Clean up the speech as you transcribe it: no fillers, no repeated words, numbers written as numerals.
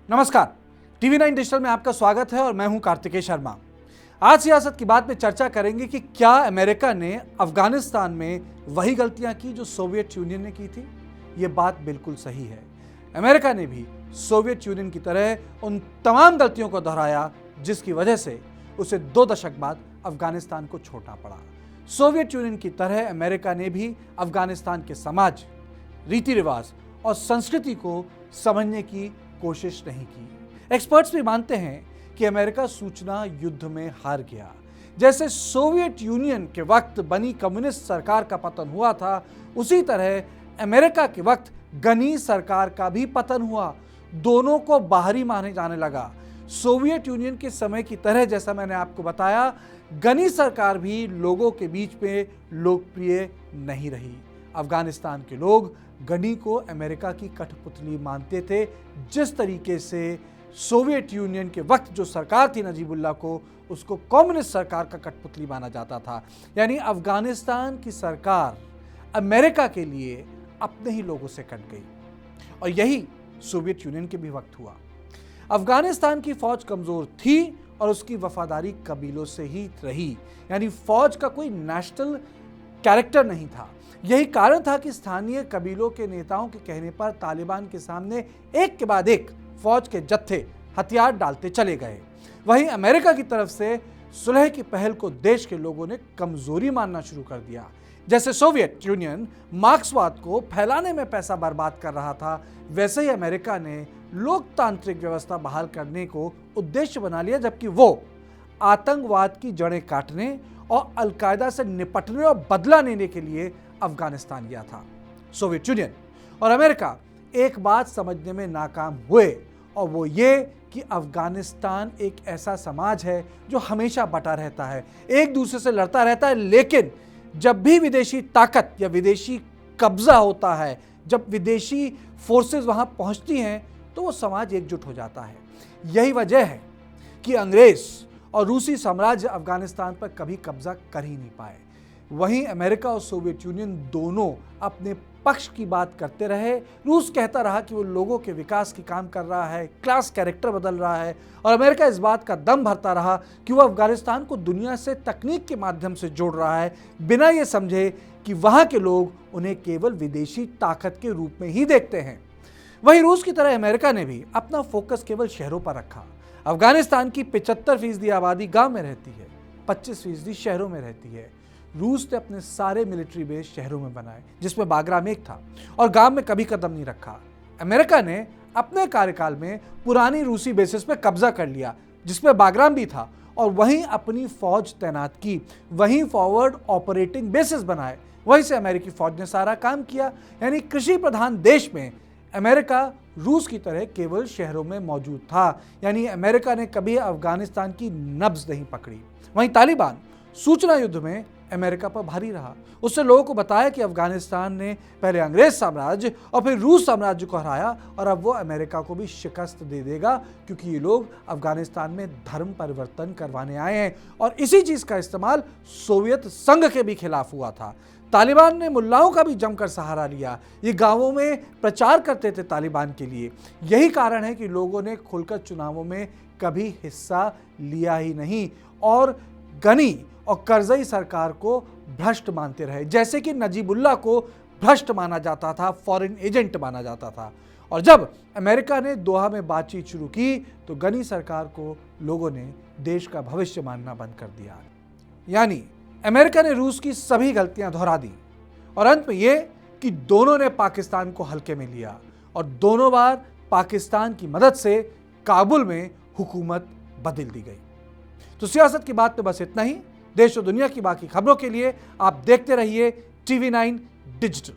नमस्कार, TV 9 digital में आपका स्वागत है और मैं हूं कार्तिकेय शर्मा। आज सियासत की बात में चर्चा करेंगे कि क्या अमेरिका ने अफगानिस्तान में वही गलतियां की जो सोवियत यूनियन ने की थी। यह बात बिल्कुल सही है। अमेरिका ने भी सोवियत यूनियन की तरह उन तमाम गलतियों को दोहराया जिसकी वजह से उसे 2 दशक बाद अफगानिस्तान को छोड़ना पड़ा। सोवियत यूनियन की तरह अमेरिका ने भी अफगानिस्तान के समाज, रीति रिवाज और संस्कृति को समझने की कोशिश नहीं की। एक्सपर्ट्स भी मानते हैं कि अमेरिका सूचना युद्ध में हार गया। जैसे सोवियत यूनियन के वक्त बनी कम्युनिस्ट सरकार का पतन हुआ था, उसी तरह अमेरिका के वक्त गनी सरकार का भी पतन हुआ। दोनों को बाहरी माने जाने लगा। सोवियत यूनियन के समय की तरह, जैसा मैंने आपको बताया, गनी सरकार भी लोगों के बीच में लोकप्रिय नहीं रही। अफगानिस्तान के लोग गनी को अमेरिका की कठपुतली मानते थे। जिस तरीके से सोवियत यूनियन के वक्त जो सरकार थी नजीबुल्लाह को, उसको कम्युनिस्ट सरकार का कठपुतली माना जाता था। यानी अफगानिस्तान की सरकार अमेरिका के लिए अपने ही लोगों से कट गई और यही सोवियत यूनियन के भी वक्त हुआ। अफगानिस्तान की फौज कमजोर थी और उसकी वफादारी कबीलों से ही रही। यानी फौज का कोई नेशनल कैरेक्टर नहीं था। यही कारण था कि स्थानीय कबीलों के नेताओं के कहने पर तालिबान के सामने एक के बाद एक फौज के जत्थे हथियार डालते चले गए। वहीं अमेरिका की तरफ से सुलह की पहल को देश के लोगों ने कमजोरी मानना शुरू कर दिया। जैसे सोवियत यूनियन मार्क्सवाद को फैलाने में पैसा बर्बाद कर रहा था, वैसे ही अमेरिका ने लोकतांत्रिक व्यवस्था बहाल करने को उद्देश्य बना लिया, जबकि वो आतंकवाद की जड़ें काटने और अलकायदा से निपटने और बदला लेने के लिए अफगानिस्तान गया था। सोवियत यूनियन और अमेरिका एक बात समझने में नाकाम हुए, और वो ये कि अफगानिस्तान एक ऐसा समाज है जो हमेशा बटा रहता है, एक दूसरे से लड़ता रहता है, लेकिन जब भी विदेशी ताकत या विदेशी कब्जा होता है, जब विदेशी फोर्सेस वहां पहुंचती हैं, तो वो समाज एकजुट हो जाता है। यही वजह है कि अंग्रेज और रूसी साम्राज्य अफगानिस्तान पर कभी कब्जा कर ही नहीं पाए। वहीं अमेरिका और सोवियत यूनियन दोनों अपने पक्ष की बात करते रहे। रूस कहता रहा कि वो लोगों के विकास की काम कर रहा है, क्लास कैरेक्टर बदल रहा है, और अमेरिका इस बात का दम भरता रहा कि वो अफगानिस्तान को दुनिया से तकनीक के माध्यम से जोड़ रहा है, बिना ये समझे कि वहाँ के लोग उन्हें केवल विदेशी ताकत के रूप में ही देखते हैं। वहीं रूस की तरह अमेरिका ने भी अपना फोकस केवल शहरों पर रखा। अफगानिस्तान की 75% आबादी गांव में रहती है, 25% शहरों में रहती है। रूस ने अपने सारे मिलिट्री बेस शहरों में बनाए, जिसमें बाग्राम एक था, और गांव में कभी कदम नहीं रखा। अमेरिका ने अपने कार्यकाल में पुरानी रूसी बेसिस पे कब्जा कर लिया, जिसमें बाग्राम भी था, और वहीं अपनी फौज तैनात की, वहीं फॉरवर्ड ऑपरेटिंग बेसिस बनाए, वहीं से अमेरिकी फौज ने सारा काम किया। यानी कृषि प्रधान देश में अमेरिका रूस की तरह केवल शहरों में मौजूद था। यानी अमेरिका ने कभी अफगानिस्तान की नब्ज नहीं पकड़ी। वहीं तालिबान सूचना युद्ध में अमेरिका पर भारी रहा। उससे लोगों को बताया कि अफगानिस्तान ने पहले अंग्रेज साम्राज्य और फिर रूस साम्राज्य को हराया, और अब वो अमेरिका को भी शिकस्त दे देगा, क्योंकि ये लोग अफगानिस्तान में धर्म परिवर्तन करवाने आए हैं। और इसी चीज का इस्तेमाल सोवियत संघ के भी खिलाफ हुआ था। तालिबान ने मुल्लाओं का भी जमकर सहारा लिया। ये गांवों में प्रचार करते थे तालिबान के लिए। यही कारण है कि लोगों ने खुलकर चुनावों में कभी हिस्सा लिया ही नहीं, और गनी और करजई सरकार को भ्रष्ट मानते रहे। जैसे कि नजीबुल्लाह को भ्रष्ट माना जाता था, फॉरेन एजेंट माना जाता था। और जब अमेरिका ने दोहा में बातचीत शुरू की, तो गनी सरकार को लोगों ने देश का भविष्य मानना बंद कर दिया। यानी अमेरिका ने रूस की सभी गलतियां दोहरा दी, और अंत में यह कि दोनों ने पाकिस्तान को हल्के में लिया, और दोनों बार पाकिस्तान की मदद से काबुल में हुकूमत बदल दी गई। तो सियासत की बात में बस इतना ही। देश और दुनिया की बाकी खबरों के लिए आप देखते रहिए टीवी 9 डिजिटल।